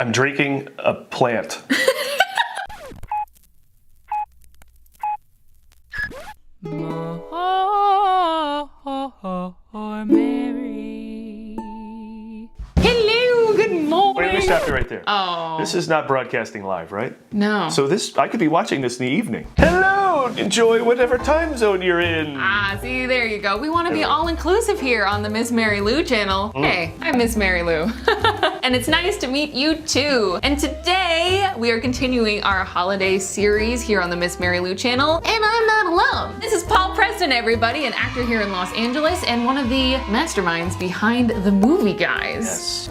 I'm drinking a plant. Hello, good morning. Wait, let me stop you right there. Oh. This is not broadcasting live, right? No. So I could be watching this in the evening. Hello! Enjoy whatever time zone you're in. See, there you go. We want to be all-inclusive here on the Miss Mary Lou channel. Hey, I'm Miss Mary Lou. And it's nice to meet you too. And today, we are continuing our holiday series here on the Miss Mary Lou channel. And I'm not alone. This is Paul Preston, everybody, an actor here in Los Angeles and one of the masterminds behind The Movie Guys. Yes.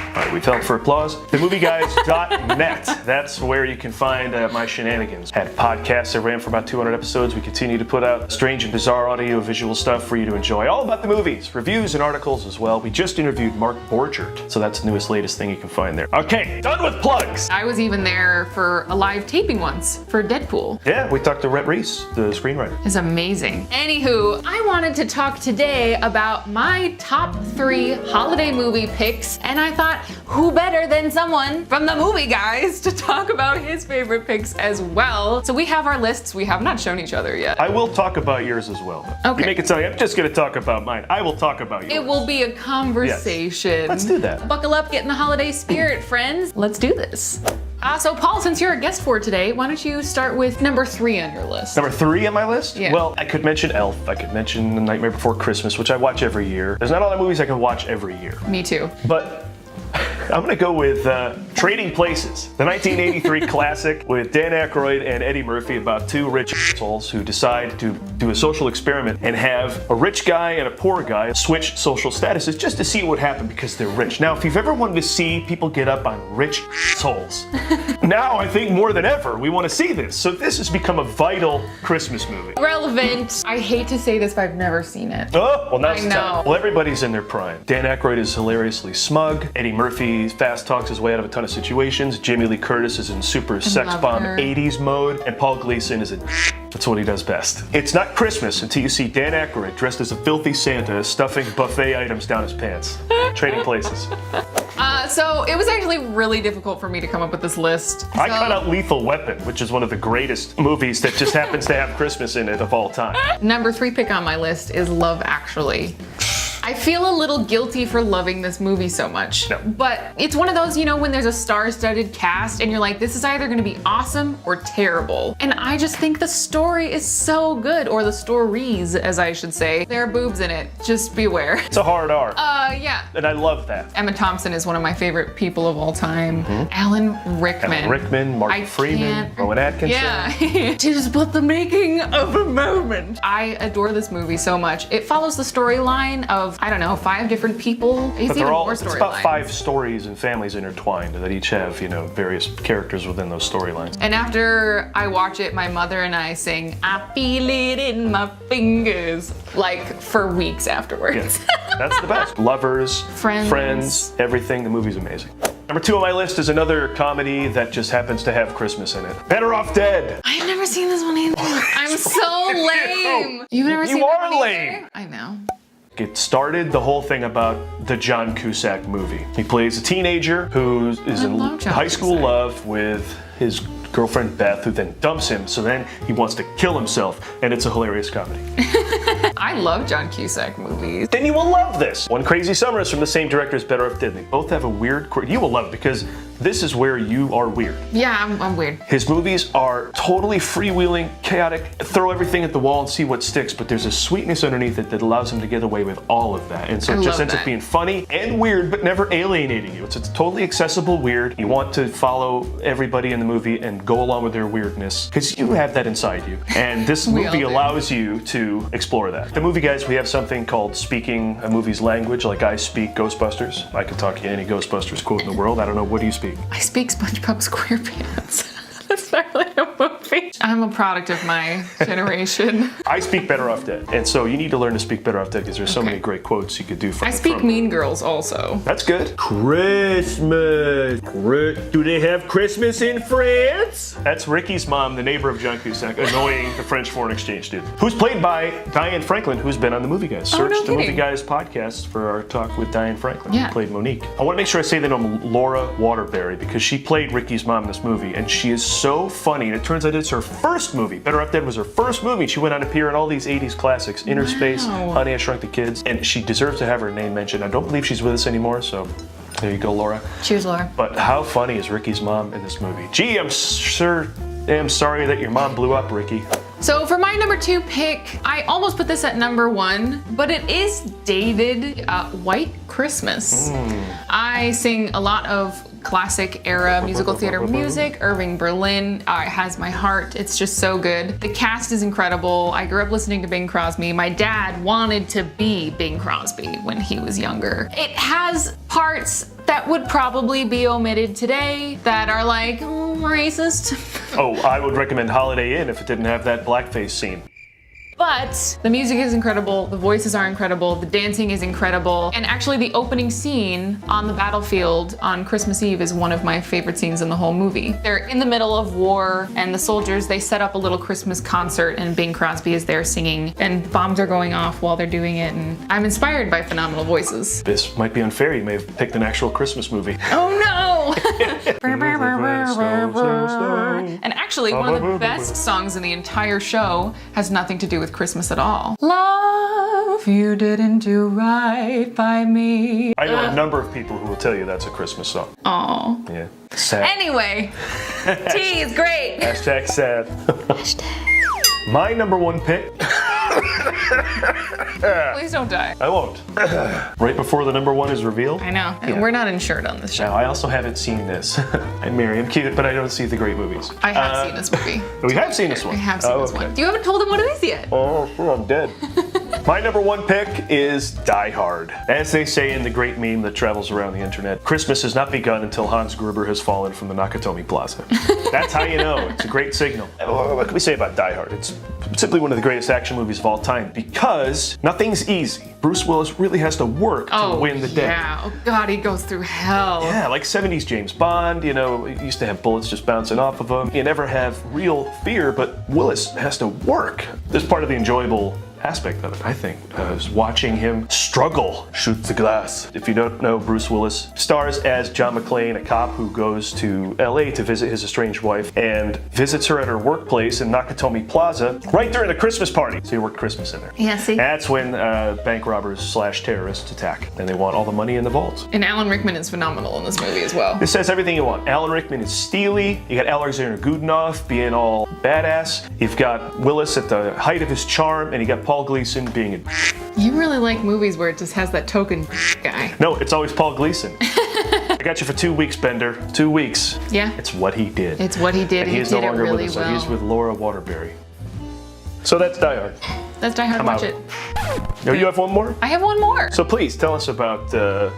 All right, we felt for applause. TheMovieGuys.net. That's where you can find my shenanigans. Had podcasts that ran for about 200 episodes. We continue to put out strange and bizarre audio visual stuff for you to enjoy. All about the movies, reviews, and articles as well. We just interviewed Mark Borchert, so that's the latest thing you can find there. Okay, done with plugs. I was even there for a live taping once for Deadpool. Yeah, we talked to Rhett Reese, the screenwriter. It's amazing. Anywho, I wanted to talk today about my top 3 holiday movie picks, and I thought, who better than someone from the Movie Guys to talk about his favorite picks as well. So we have our lists. We have not shown each other yet. I will talk about yours as well. Okay. You make it sound like I'm just gonna talk about mine. I will talk about yours. It will be a conversation. Yes. Let's do that. Buckle up, get in the holiday spirit, friends. Let's do this. So Paul, since you're a guest for today, why don't you start with number 3 on your list? Number 3 on my list? Yeah. Well, I could mention Elf. I could mention The Nightmare Before Christmas, which I watch every year. There's not a lot of movies I can watch every year. Me too. But I'm gonna go with Trading Places, the 1983 classic with Dan Aykroyd and Eddie Murphy about 2 rich assholes who decide to do a social experiment and have a rich guy and a poor guy switch social statuses just to see what would happen because they're rich. Now, if you've ever wanted to see people get up on rich assholes, now I think more than ever we want to see this. So this has become a vital Christmas movie. Relevant. I hate to say this, but I've never seen it. Oh, well, now's the I know. time. Well, everybody's in their prime. Dan Aykroyd is hilariously smug. Eddie Murphy fast talks his way out of a ton of situations. Jamie Lee Curtis is in super sex love bomb her. 80s mode. And Paul Gleason is a that's what he does best. It's not Christmas until you see Dan Aykroyd dressed as a filthy Santa stuffing buffet items down his pants. Trading Places. So it was actually really difficult for me to come up with this list. I cut out Lethal Weapon, which is one of the greatest movies that just happens to have Christmas in it of all time. Number 3 pick on my list is Love Actually. I feel a little guilty for loving this movie so much, No. but it's one of those, you know, when there's a star-studded cast and you're like, this is either gonna be awesome or terrible. And I just think the story is so good, or the stories, as I should say. There are boobs in it, just beware. It's a hard R. Yeah. And I love that. Emma Thompson is one of my favorite people of all time. Alan Rickman. Alan Rickman, Martin Freeman, Rowan Atkinson. Yeah. Tis but the making of a moment. I adore this movie so much. It follows the storyline of, I don't know, 5 different people. It's But even they're all, more it's about storylines. 5 stories and families intertwined that each have, you know, various characters within those storylines. And after I watch it, my mother and I sing, I feel it in my fingers, like for weeks afterwards. Yes, that's the best. Lovers, Friends. everything. The movie's amazing. Number 2 on my list is another comedy that just happens to have Christmas in it. Better Off Dead. I've never seen this one either. I'm so lame. You've never seen You that are one lame. either? I know. It started the whole thing about the John Cusack movie. He plays a teenager who is in love John high school Cusack. love with his girlfriend Beth, who then dumps him, so then he wants to kill himself, and it's a hilarious comedy. I love John Cusack movies. Then you will love this. One Crazy Summer is from the same director as Better Off Dead. They both have a weird, you will love it because this is where you are weird. Yeah, I'm weird. His movies are totally freewheeling, chaotic, throw everything at the wall and see what sticks, but there's a sweetness underneath it that allows him to get away with all of that. And so I it just love ends up that. being funny and weird, but never alienating you. It's totally accessible weird. You want to follow everybody in the movie and go along with their weirdness, because you have that inside you. And this We all movie do. allows you to explore that. The Movie Guys, we have something called speaking a movie's language, like I speak Ghostbusters. I could talk you any Ghostbusters quote in the world. I don't know, what do you speak? I speak SpongeBob SquarePants. That's not really a movie. I'm a product of my generation. I speak better off dead. And so you need to learn to speak better off dead because there's so Okay. many great quotes you could do from I speak from- Mean Girls also. That's good. Christmas. Do they have Christmas in France? That's Ricky's mom, the neighbor of John Cusack, annoying the French foreign exchange student. Who's played by Diane Franklin, who's been on the Movie Guys. Search no the Movie kidding. Guys podcast for our talk with Diane Franklin, Yeah. who played Monique. I want to make sure I say the name Laura Waterbury because she played Ricky's mom in this movie, and she is so funny. And it turns out it's her first movie. Better Off Dead was her first movie. She went on to appear in all these 80s classics, Inner Space, Wow. Honey, I Shrunk the Kids, and she deserves to have her name mentioned. I don't believe she's with us anymore, so there you go, Laura. Cheers, Laura. But how funny is Ricky's mom in this movie? Gee, I'm sure am sorry that your mom blew up, Ricky. So for my number 2 pick, I almost put this at number 1, but it is dated White Christmas. I sing a lot of classic era musical theater music. Irving Berlin it has my heart. It's just so good. The cast is incredible. I grew up listening to Bing Crosby. My dad wanted to be Bing Crosby when he was younger. It has parts that would probably be omitted today that are like racist. Oh, I would recommend Holiday Inn if it didn't have that blackface scene. But the music is incredible, the voices are incredible, the dancing is incredible, and actually the opening scene on the battlefield on Christmas Eve is one of my favorite scenes in the whole movie. They're in the middle of war, and the soldiers, they set up a little Christmas concert, and Bing Crosby is there singing, and bombs are going off while they're doing it, and I'm inspired by phenomenal voices. This might be unfair. You may have picked an actual Christmas movie. Oh no! And actually, one of the best songs in the entire show has nothing to do with Christmas at all. Love, you didn't do right by me. I know a number of people who will tell you that's a Christmas song. Aw. Yeah. Sad. Anyway, tea is great. Hashtag sad. My number 1 pick. Please don't die. I won't. Right before the number 1 is revealed. I know. Yeah. We're not insured on this show. Now, I also haven't seen this. I'm Mary, I'm cute, but I don't see the great movies. I have seen this movie. We have seen this one. I have seen this okay. one. You haven't told them what it is yet. Oh, I'm dead. My number 1 pick is Die Hard. As they say in the great meme that travels around the internet, Christmas has not begun until Hans Gruber has fallen from the Nakatomi Plaza. That's how you know. It's a great signal. What can we say about Die Hard? It's simply one of the greatest action movies of all time because nothing's easy. Bruce Willis really has to work to win the day. Yeah. Oh God, he goes through hell. Yeah, like 70s James Bond, you know, he used to have bullets just bouncing off of him. You never have real fear, but Willis has to work. This is part of the enjoyable aspect of it, I think, is watching him struggle, shoot the glass. If you don't know, Bruce Willis stars as John McClane, a cop who goes to LA to visit his estranged wife and visits her at her workplace in Nakatomi Plaza right during the Christmas party. So he worked Christmas in there. Yeah, see? That's when bank robbers / terrorists attack, and they want all the money in the vaults. And Alan Rickman is phenomenal in this movie as well. This says everything you want. Alan Rickman is steely. You got Alexander Goodenough being all badass. You've got Willis at the height of his charm, and you got Paul Gleason being a You really like movies where it just has that token guy. No, it's always Paul Gleason. I got you for 2 weeks, Bender. 2 weeks. Yeah. It's what he did. It's what he did. And He is no did it longer really with us, well. so he's with Laura Waterbury. So that's Die Hard. Let's Die Hard, I'm watch out. it. Now you have one more? I have one more. So please tell us about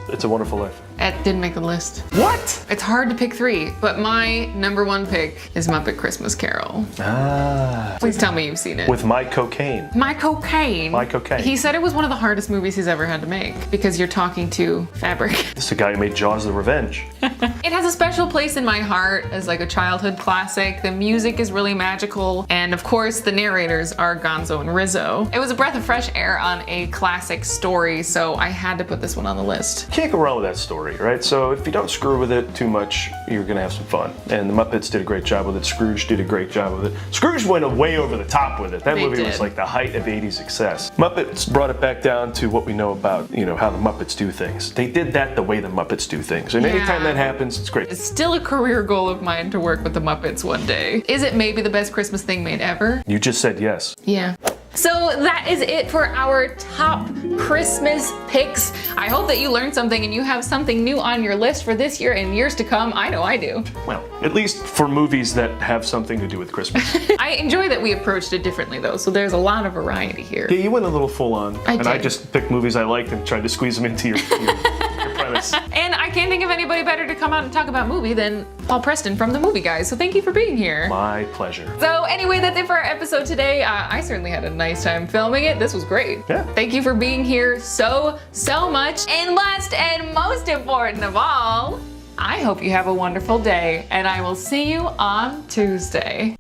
It's a Wonderful Life. It didn't make the list. What? It's hard to pick 3, but my number 1 pick is Muppet Christmas Carol. Ah. Please tell me you've seen it. With My Cocaine. My Cocaine. My Cocaine. He said it was one of the hardest movies he's ever had to make because you're talking to fabric. This is the guy who made Jaws the Revenge. It has a special place in my heart as like a childhood classic. The music is really magical, and of course the narrators are Gonzo and Rizzo. It was a breath of fresh air on a classic story, so I had to put this one on the list. Can't go wrong with that story, right? So if you don't screw with it too much, you're gonna have some fun. And the Muppets did a great job with it. Scrooge did a great job with it. Scrooge went way over the top with it. That They movie did. was like the height of 80s success. Muppets brought it back down to what we know about, you know, how the Muppets do things. They did that the way the Muppets do things. And anytime Yeah. that happens, it's great. It's still a career goal of mine to work with the Muppets one day. Is it maybe the best Christmas thing made ever? You just said yes. Yeah. So that is it for our top Christmas picks. I hope that you learned something and you have something new on your list for this year and years to come. I know I do. Well, at least for movies that have something to do with Christmas. I enjoy that we approached it differently though, so there's a lot of variety here. Yeah, you went a little full on. I and I did. just picked movies I liked and tried to squeeze them into your premise. And I I can't think of anybody better to come out and talk about movie than Paul Preston from The Movie Guys. So thank you for being here. My pleasure. So anyway, that's it for our episode today. I certainly had a nice time filming it. This was great. Yeah. Thank you for being here so much. And last and most important of all, I hope you have a wonderful day, and I will see you on Tuesday.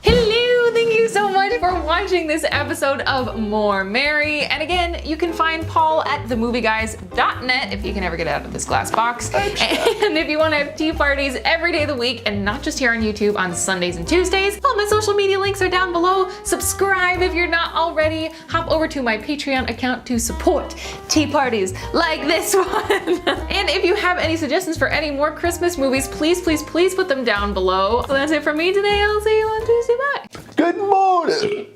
Hello, thank you so much for watching this episode of More Mary. And again, you can find Paul at themovieguys.net if you can ever get out of this glass box. And if you want to have tea parties every day of the week and not just here on YouTube on Sundays and Tuesdays, all my social media links are down below. Subscribe if you're not already. Hop over to my Patreon account to support tea parties like this one. And if you have any suggestions for any more Christmas movies, please put them down below. So that's it from me today. I'll see you on Tuesday. Bye. Good morning.